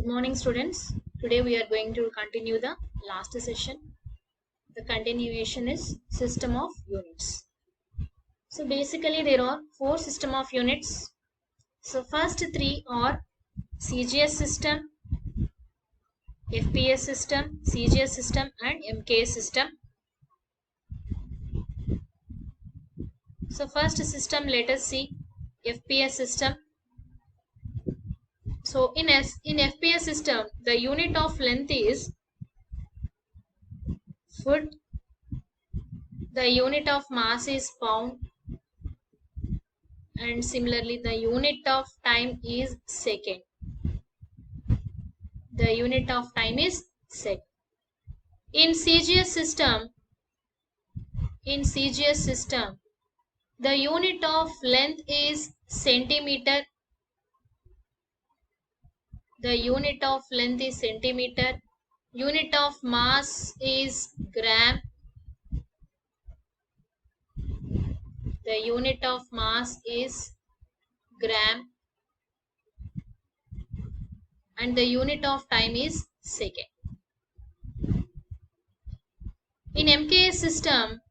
Good morning, students. Today we are going to continue the last session. The continuation is system of units. So basically there are four system of units. So first three are CGS system, FPS system, CGS system and MKS system. So first system, let us see FPS system. So in FPS system, the unit of length is foot, the unit of mass is pound, and similarly the unit of time is second. The unit of time is second. In CGS system, the unit of length is centimeter. The unit of length is centimeter. Unit of mass is gram. The unit of mass is gram. And the unit of time is second. In MKS system,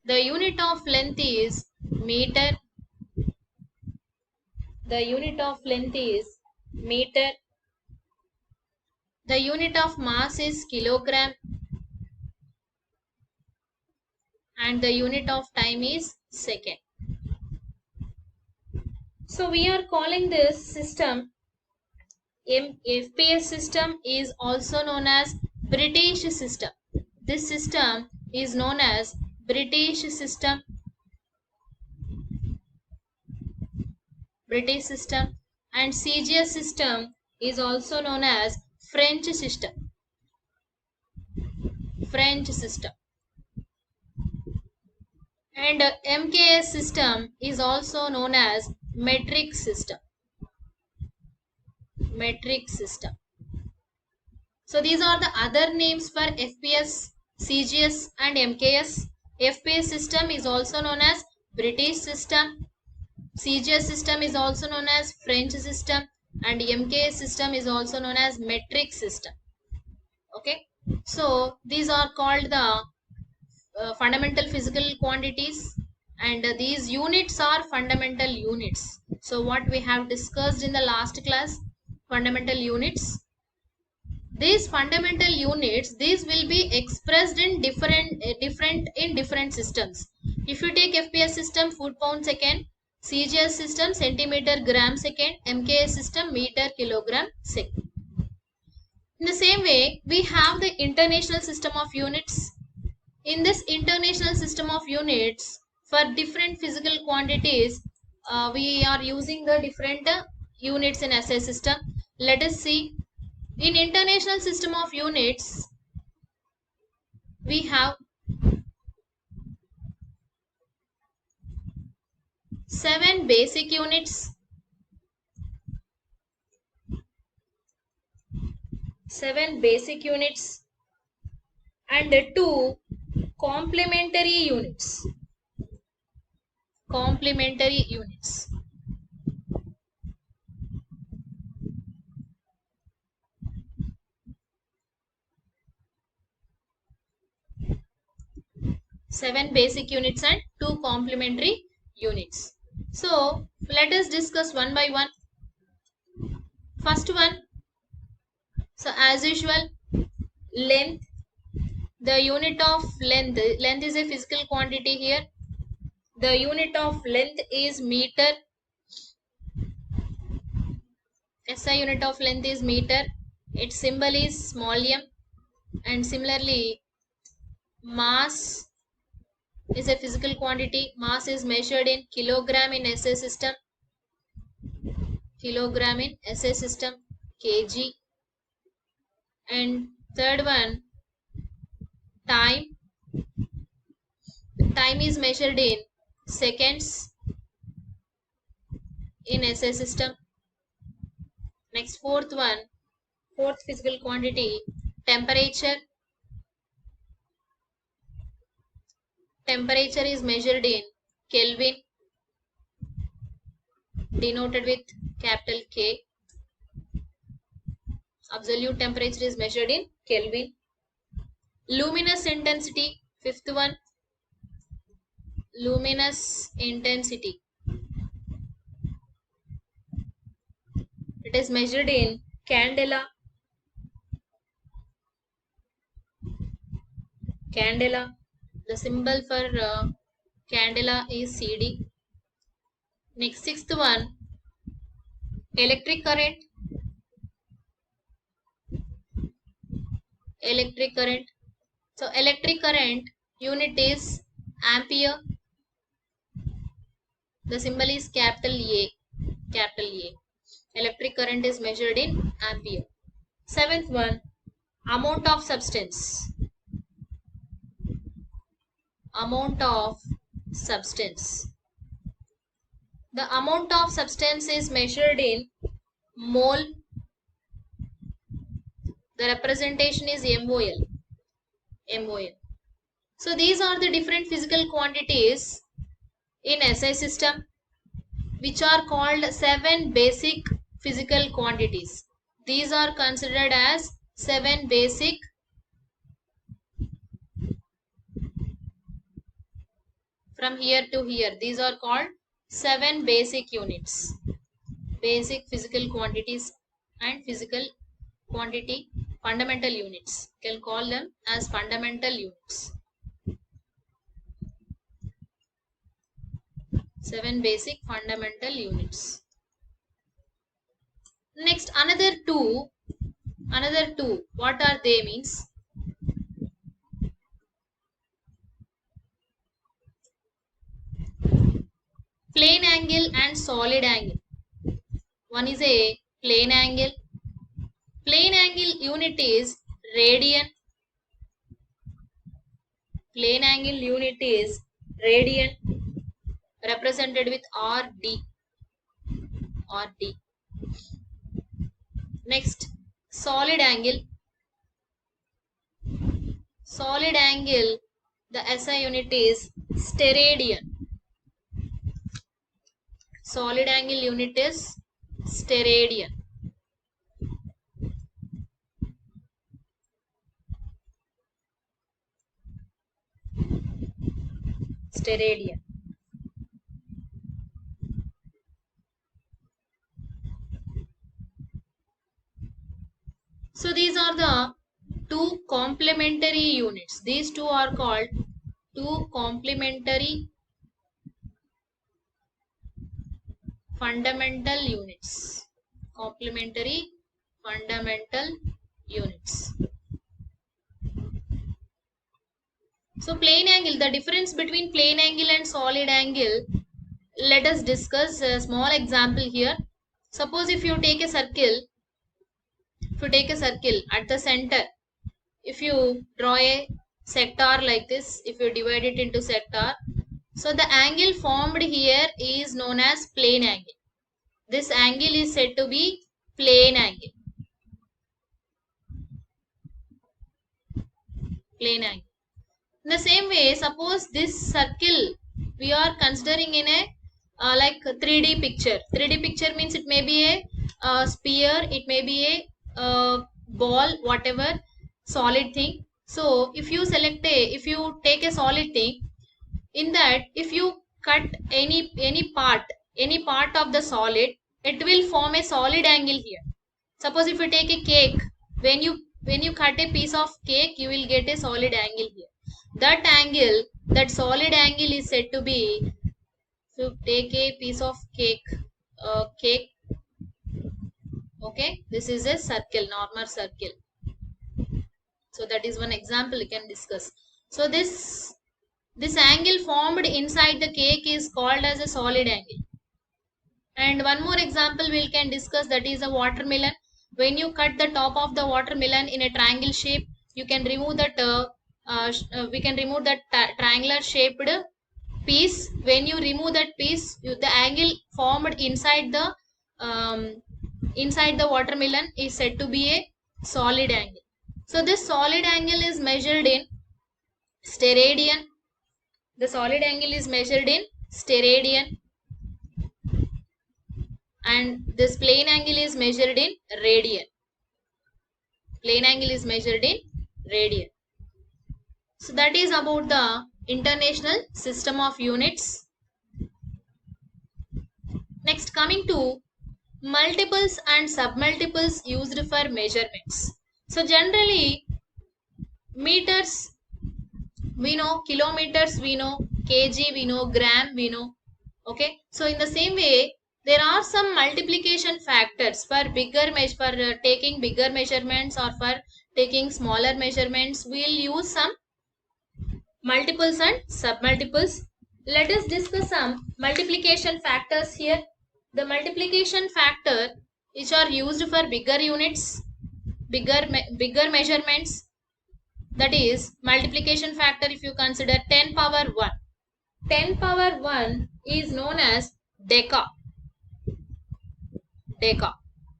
the unit of length is meter. The unit of length is meter. The unit of mass is kilogram. And the unit of time is second. So we are calling this system FPS system is also known as British system. This system is known as British system. British system. And CGS system is also known as French system. French system. And MKS system is also known as metric system. Metric system. So these are the other names for FPS, CGS and MKS. FPS system is also known as British system. CGS system is also known as French system. And MKS system is also known as metric system. Okay. So these are called the fundamental physical quantities, and these units are fundamental units. So what we have discussed in the last class, fundamental units. These fundamental units, these will be expressed in different systems. If you take FPS system, foot pound second, CGS system centimeter gram second, MKS system meter kilogram second. In the same way, we have the international system of units. In this international system of units, for different physical quantities, we are using the different units in SI system. Let us see. In international system of units, we have 7 basic units, 7 basic units and 2 complementary units. Complementary units. Seven basic units and 2 complementary units. So let us discuss one by one. First one, so as usual, length. The unit of length is a physical quantity here. The unit of length is meter. SI unit of length is meter. Its symbol is small m. And similarly, mass is a physical quantity. Mass is measured in kilogram in SI system. Kilogram in SI system, kg. And third one, time. Time is measured in seconds in SI system. Next, fourth physical quantity, temperature. Temperature is measured in Kelvin, denoted with capital K. Absolute temperature is measured in Kelvin. Luminous intensity, fifth one, luminous intensity. It is measured in candela. Candela. The symbol for candela is CD. Next, sixth one, electric current. Electric current. So, electric current unit is ampere. The symbol is capital A. Capital A. Electric current is measured in ampere. Seventh one, amount of substance. Amount of substance. The amount of substance is measured in mole. The representation is MOL. MOL. So these are the different physical quantities in SI system, which are called 7 basic physical quantities. These are considered as 7 basic from here to here. These are called 7 basic units. Basic physical quantities and physical quantity fundamental units. You can call them as fundamental units. 7 basic fundamental units. Next, another two. What are they means? Plane angle and solid angle. One is a plane angle. Plane angle unit is radian. Plane angle unit is radian, represented with RD. RD. Next, solid angle. Solid angle, the SI unit is steradian. Solid angle unit is steradian. Steradian. So these are the two complementary units. These two are called two complementary fundamental units. Complementary fundamental units. So plane angle, the difference between plane angle and solid angle, let us discuss a small example here. Suppose if you take a circle, at the center, if you draw a sector like this, if you divide it into sector, so the angle formed here is known as plane angle. This angle is said to be plane angle. Plane angle. In the same way, suppose this circle we are considering in a like 3D picture. 3D picture means it may be a sphere, it may be a ball, whatever solid thing. So if you take a solid thing, in that if you cut any part of the solid, it will form a solid angle here. Suppose if you take a cake, when you cut a piece of cake, you will get a solid angle here. That solid angle is said to be, if you take a piece of cake, okay, this is a circle, normal circle. So that is one example we can discuss. So this angle formed inside the cake is called as a solid angle. And one more example we can discuss, that is a watermelon. When you cut the top of the watermelon in a triangle shape, you can remove that we can remove that triangular shaped piece. When you remove that piece, the angle formed inside the watermelon is said to be a solid angle. So this solid angle is measured in steradian. The solid angle is measured in steradian. and this plane angle is measured in radian. Plane angle is measured in radian. So that is about the international system of units. Next, coming to multiples and submultiples used for measurements. So generally meters we know, kilometers we know, kg we know, gram we know. Okay, so in the same way there are some multiplication factors for taking bigger measurements or for taking smaller measurements. We'll use some multiples and submultiples. Let us discuss some multiplication factors here. The multiplication factor which are used for bigger units, bigger measurements, that is multiplication factor. If you consider 10 power 1, 10 power 1 is known as deca. Deca.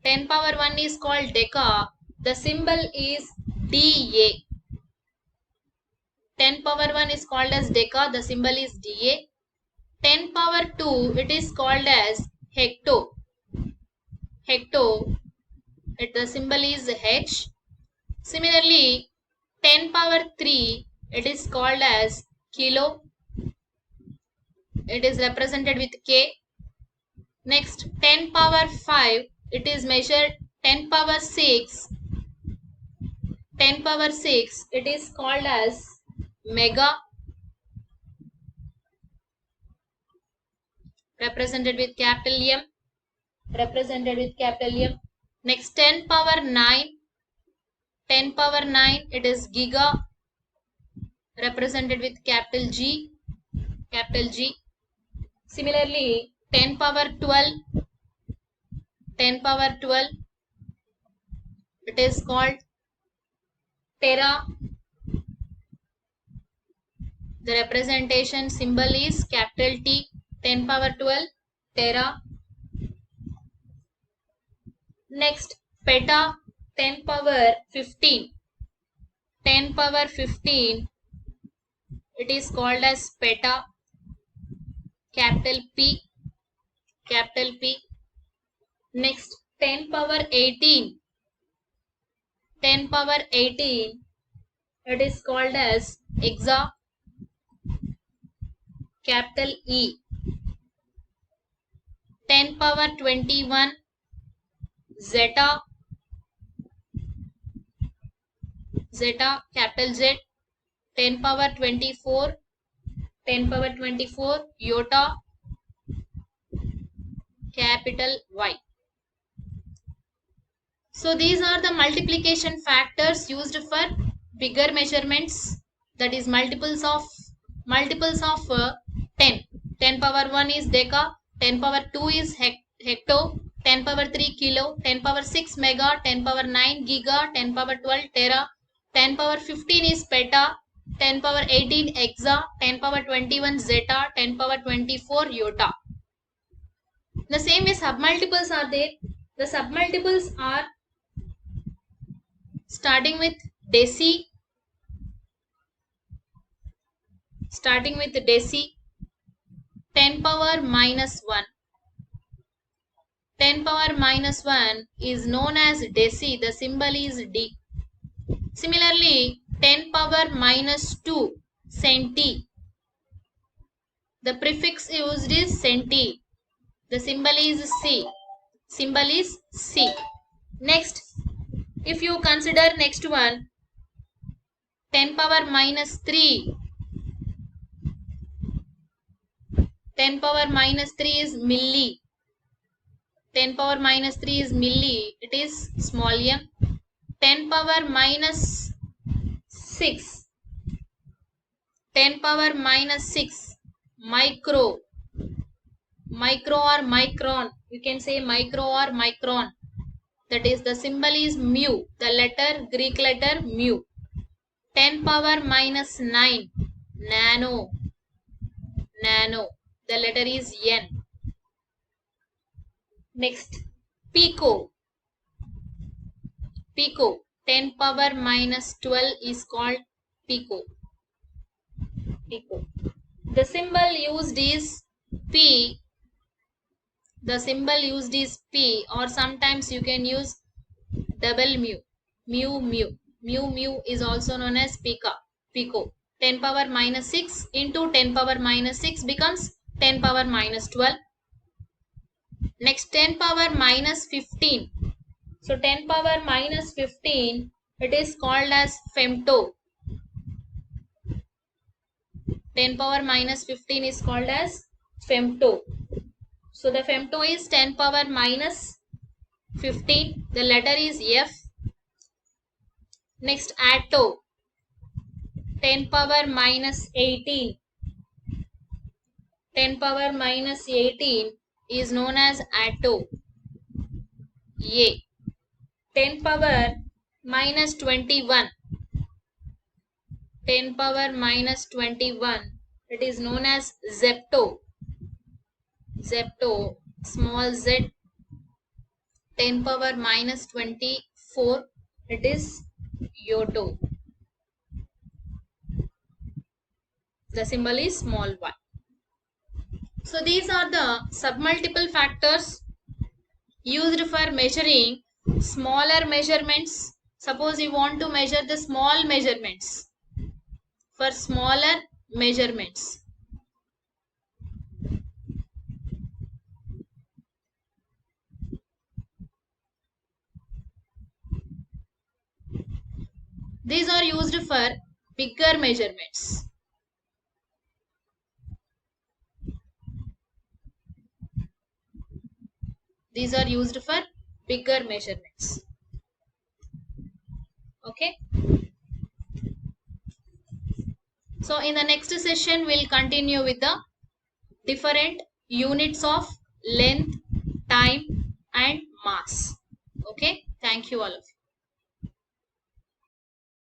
10 power 1 is called deca. The symbol is DA. 10 power 1 is called as deca. The symbol is DA. 10 power 2, it is called as hecto. Hecto. The symbol is H. Similarly, 10 power 3, it is called as kilo. It is represented with K. Next, 10 power 5, it is measured 10 power 6. 10 power 6, it is called as mega, represented with capital M. Represented with capital M. Next, 10 power 9. 10 power 9, it is giga, represented with capital G. Capital G. Similarly, 10 power 12. 10 power 12, it is called tera. The representation symbol is capital T. 10 power 12, tera. Next, peta. 10 power 15. 10 power 15, it is called as peta. Capital P. Capital P. Next, 10 power 18. 10 power 18, it is called as exa. Capital E. 10 power 21, zeta. Zeta, capital Z. 10 power 24. 10 power 24, iota. Capital Y. So these are the multiplication factors used for bigger measurements, that is multiples of 10. 10 power 1 is deca, 10 power 2 is hecto, 10 power 3 kilo, 10 power 6 mega, 10 power 9 giga, 10 power 12 tera, 10 power 15 is peta, 10 power 18 exa, 10 power 21 zeta, 10 power 24 iota. The same way submultiples are there. The submultiples are starting with deci. Starting with deci. 10 power minus 1. 10 power minus 1 is known as deci. The symbol is D. Similarly, 10 power minus 2, centi. The prefix used is centi. The symbol is C. Symbol is C. Next, if you consider next one, 10 power minus 3. 10 power minus 3 is milli. 10 power minus 3 is milli. It is small m. 10 power minus 6. 10 power minus 6. Micro. Micro or micron. You can say micro or micron. That is, the symbol is mu. The letter, Greek letter mu. 10 power minus 9. Nano. Nano. The letter is N. Next, pico. Pico. 10 power minus 12 is called pico. Pico. The symbol used is P. The symbol used is P, or sometimes you can use double mu. Mu is also known as pico. 10 power minus 6 into 10 power minus 6 becomes 10 power minus 12. Next, 10 power minus 15. So 10 power minus 15, it is called as femto. 10 power minus 15 is called as femto. So the femto is 10 power minus 15. The letter is F. Next, atto. 10 power minus 18. 10 power minus 18 is known as atto. A. 10 power minus 21. 10 power minus 21. It is known as zepto. Zepto, small z. 10 power minus 24. It is yoto. The symbol is small y. So these are the submultiple factors used for measuring smaller measurements. Suppose you want to measure the small measurements. For smaller measurements, these are used for bigger measurements. These are used for bigger measurements. Okay. So in the next session, we'll continue with the different units of length, time, and mass. Okay. Thank you all of you.